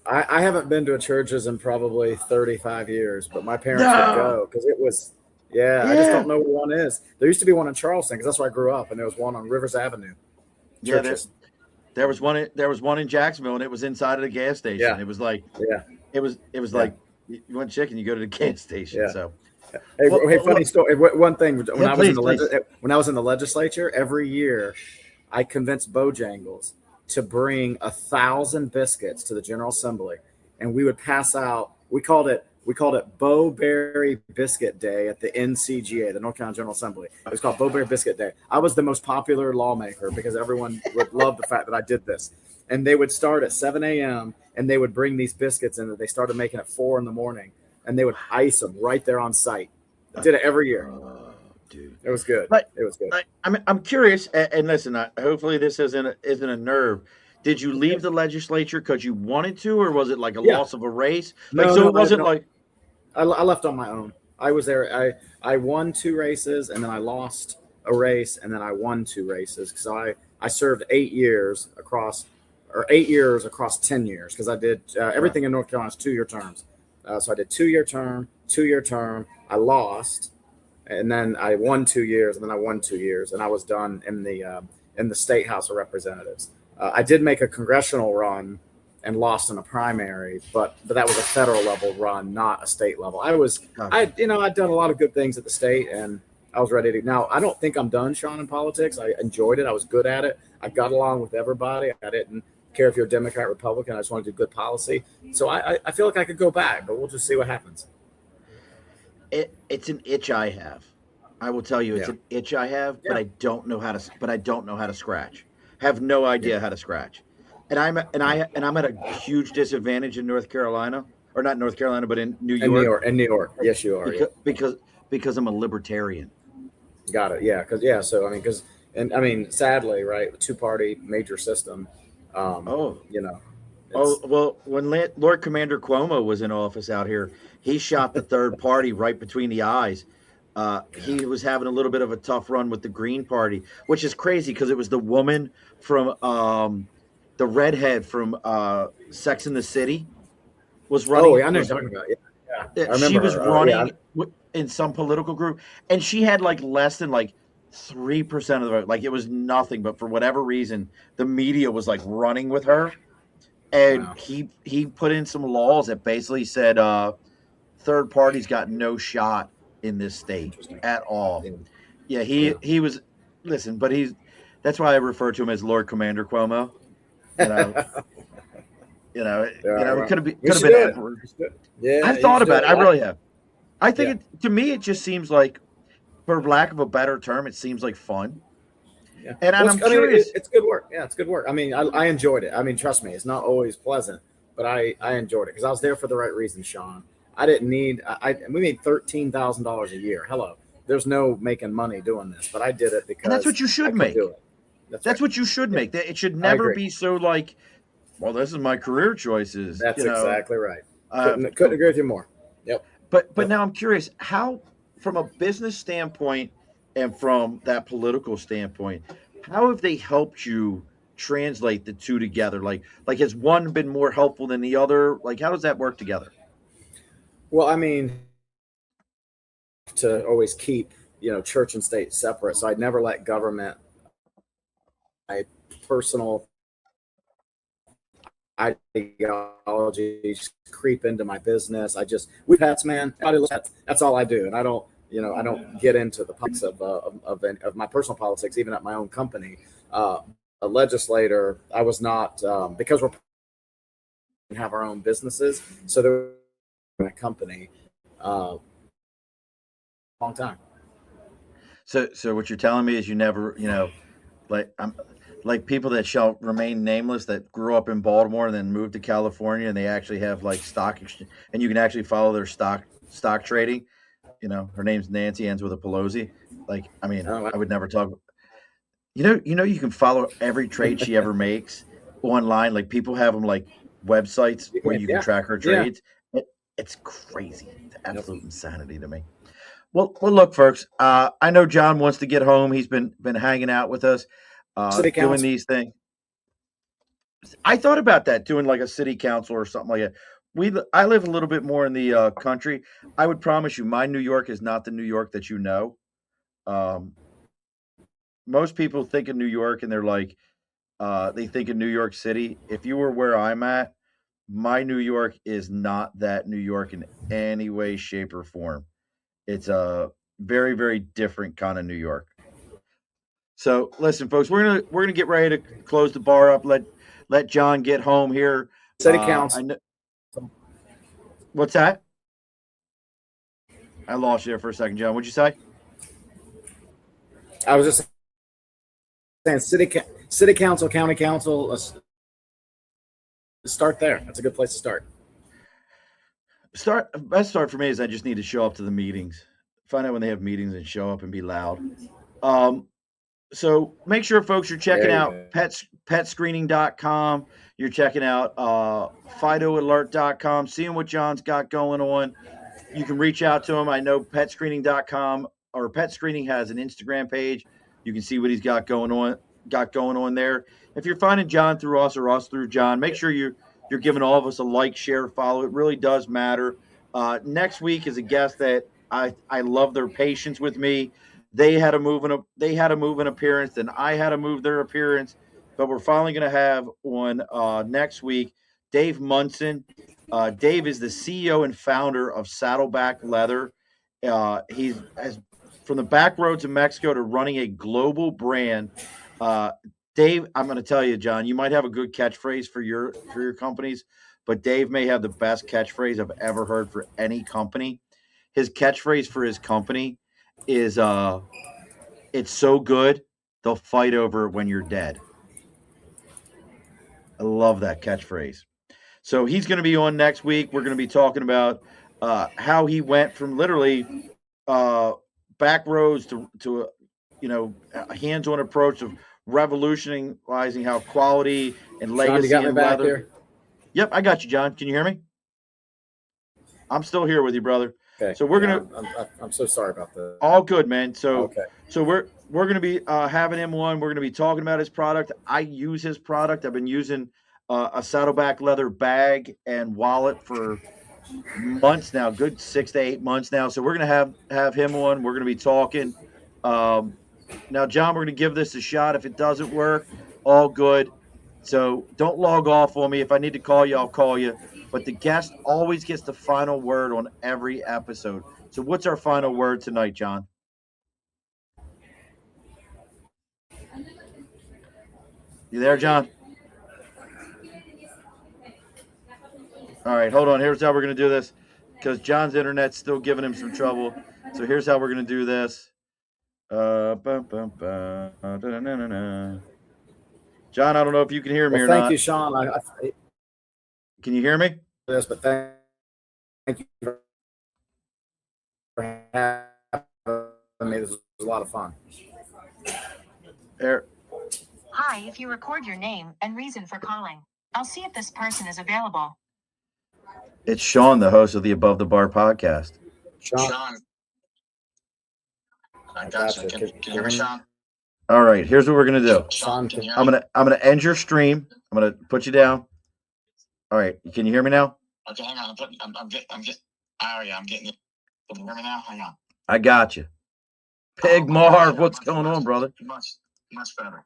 I haven't been to a churches in probably 35 years, but my parents would No. go because it was, yeah, I just Yeah. don't know where one is. There used to be one in Charleston because that's where I grew up, and there was one on Rivers Avenue. Yeah. Churches. There was one. There was one in Jacksonville, and it was inside of the gas station. Yeah, It was like yeah, it was yeah, like you want chicken, you go to the gas station. yeah. So Hey, well, hey, funny story. One thing when yeah, I was in please, the please. when I was in the legislature, every year I convinced Bojangles to bring 1,000 biscuits to the General Assembly, and we would pass out. We called it Bo-Berry Biscuit Day at the NCGA, the North Carolina General Assembly. It was called Bo-Berry Biscuit Day. I was the most popular lawmaker because everyone would love the fact that I did this. And they would start at 7 a.m. and they would bring these biscuits in that they started making at 4 in the morning, and they would ice them right there on site. I did it every year. Oh, dude. It was good. But It was good. I'm curious, and listen. Hopefully, this isn't a nerve. Did you leave the legislature because you wanted to, or was it like a Yeah. loss of a race? Like, No, so no, it wasn't no. like I left on my own. I was there. I won 2 races, and then I lost a race, and then I won 2 races because I served 8 years across, or 8 years across 10 years because I did everything in North Carolina is 2-year terms. So I did 2-year term, 2-year term. I lost, and then I won 2 years, and then I won 2 years, and I was done in the State House of Representatives. I did make a congressional run and lost in a primary, but that was a federal level run, not a state level. gotcha. I'd done a lot of good things at the state, and I was ready to. Now I don't think I'm done, Sean, in politics. I enjoyed it. I was good at it. I got along with everybody. I didn't care if you're a Democrat, Republican. I just wanted to do good policy. So I feel like I could go back, but we'll just see what happens. It's an itch I have. I will tell you, it's Yeah, an itch I have, but yeah, I don't know how to. But I don't know how to scratch. Have no yeah. idea how to scratch, and I'm at a huge disadvantage in North Carolina, or not North Carolina, but in New In New York, York, in New York, yes, you are. Yeah, because because because I'm a libertarian. got it. Yeah, because yeah. So I mean, because and I mean, sadly, right, two party major system. Um, Oh, you know, oh, it's well, when Lord Commander Cuomo was in office out here, he shot the third party right between the eyes. yeah. He was having a little bit of a tough run with the Green Party, which is crazy because it was the woman from the redhead from Sex in the City was Oh, running yeah, I know you're was talking about. Yeah, yeah. I she remember was her. Yeah, running in some political group, and she had like less than like 3% of the vote. Like it was nothing, but for whatever reason, the media was like running with her, and wow. he put in some laws that basically said third parties got no shot in this state Interesting. at all. Yeah, Yeah, yeah. he was listen, but he's that's why I refer to him as Lord Commander Cuomo. You know, Yeah, it well, we could have should been do it. emperor. We should do it. Yeah, I've you thought should do about it. it. I really have. I think Yeah, it to me it just seems like, for lack of a better term, it seems like fun. yeah. And Well, I'm I mean, curious. it's good work. Yeah, it's good work. I mean, I enjoyed it. I mean, trust me, it's not always pleasant, but I enjoyed it because I was there for the right reasons, Sean. I didn't need. We made $13,000 a year. Hello, there's no making money doing this, but I did it And that's because what you I should could do make. it. That's That's right. what you should Yeah, make. That it should I never agree. be so like, well, this is my career choices, That's exactly right. Uh, Couldn't agree with you more. Yep. but Yep. now I'm curious how, from a business standpoint and from that political standpoint, how have they helped you translate the two together? Like has one been more helpful than the other? Like how does that work together? Well, I mean, to always keep church and state separate, so I'd never let government, my personal ideologies creep into my business. We pets, man. That's all I do, and I don't get into the politics of my personal politics, even at my own company. A legislator, I was not, because we're have our own businesses, so they're in a company, long time. So what you're telling me is you never, like I'm like people that shall remain nameless that grew up in Baltimore and then moved to California and they actually have like stock exchange and you can actually follow their stock trading. Her name's Nancy, ends with a Pelosi. Like, I mean, Oh, I would never talk. You can follow every trade she ever makes online. Like people have them like websites where you can yeah, track her yeah. trades. It's crazy. It's Yep. absolute insanity to me. Well, look, folks. I know John wants to get home. He's been hanging out with us, City doing council. these things. I thought about that, doing like a city council or something like that. I live a little bit more in the country. I would promise you, my New York is not the New York that you know. Um, Most people think of New York and they're like, they think of New York City. If you were where I'm at, my New York is not that New York in any way, shape, or form. It's a very, very different kind of New York. So listen, folks, we're gonna get ready to close the bar up. Let John get home here. City council. I know what's that? I lost you there for a second, John. What'd you say? I was just saying city council, county council. Let's start there. That's a good place to start. Best start for me is I just need to show up to the meetings. Find out when they have meetings and show up and be loud. Um, so make sure, folks, you're checking There you out go. petscreening.com. You're checking out fidoalert.com, seeing what John's got going on. You can reach out to him. I know petscreening.com or PetScreening has an Instagram page. You can see what he's got going on there. If you're finding John through us or us through John, make sure you're giving all of us a like, share, follow. It really does matter. Next week is a guest that I love their patience with me. They had a move an appearance, then I had to move their appearance. But we're finally going to have on next week Dave Munson. Dave is the CEO and founder of Saddleback Leather. He's has from the back roads of Mexico to running a global brand. Dave, I'm going to tell you, John, you might have a good catchphrase for your companies, but Dave may have the best catchphrase I've ever heard for any company. His catchphrase for his company is it's so good they'll fight over it when you're dead. I love that catchphrase. So he's going to be on next week. We're going to be talking about how he went from literally back roads to a hands-on approach of revolutionizing how quality and legacy Sean, you got me and back leather. here? Yep, I got you, John. Can you hear me? I'm still here with you, brother. Okay. So we're I'm so sorry about that. all good, man. So Okay. So we're going to be having him on. We're going to be talking about his product. I use his product. I've been using a saddleback leather bag and wallet for months now, good 6 to 8 months now. So we're going to have him on. We're going to be talking. Now, John, we're going to give this a shot. If it doesn't work, all good. So don't log off on me. If I need to call you, I'll call you. But the guest always gets the final word on every episode. So what's our final word tonight, John? You there, John? All right, hold on. Here's how we're going to do this because John's internet's still giving him some trouble. So here's how we're going to do this. John, I don't know if you can hear me or not. Thank you, Sean. Can you hear me? Yes, but thank you for having me. This was a lot of fun. There. Hi, if you record your name and reason for calling, I'll see if this person is available. It's Sean, the host of the Above the Bar podcast. Sean. I gotcha. Can you hear me, Sean? All right, here's what we're gonna do. Sean, I'm gonna end your stream. I'm gonna put you down. All right, can you hear me now? Okay, hang on. I'm getting. Oh yeah, I'm getting it. Can you hear me now? Hang on. I got you. Big Marv, what's going on, brother? Much better.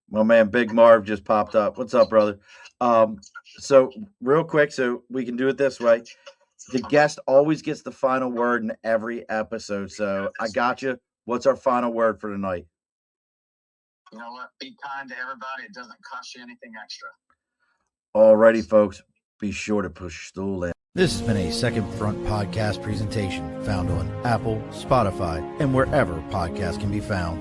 My man, Big Marv just popped up. What's up, brother? So real quick, so we can do it this way. The guest always gets the final word in every episode. So I got you. What's our final word for tonight? You know what? Be kind to everybody. It doesn't cost you anything extra. Alrighty, folks. Be sure to push stool in. This has been a Second Front podcast presentation found on Apple, Spotify, and wherever podcasts can be found.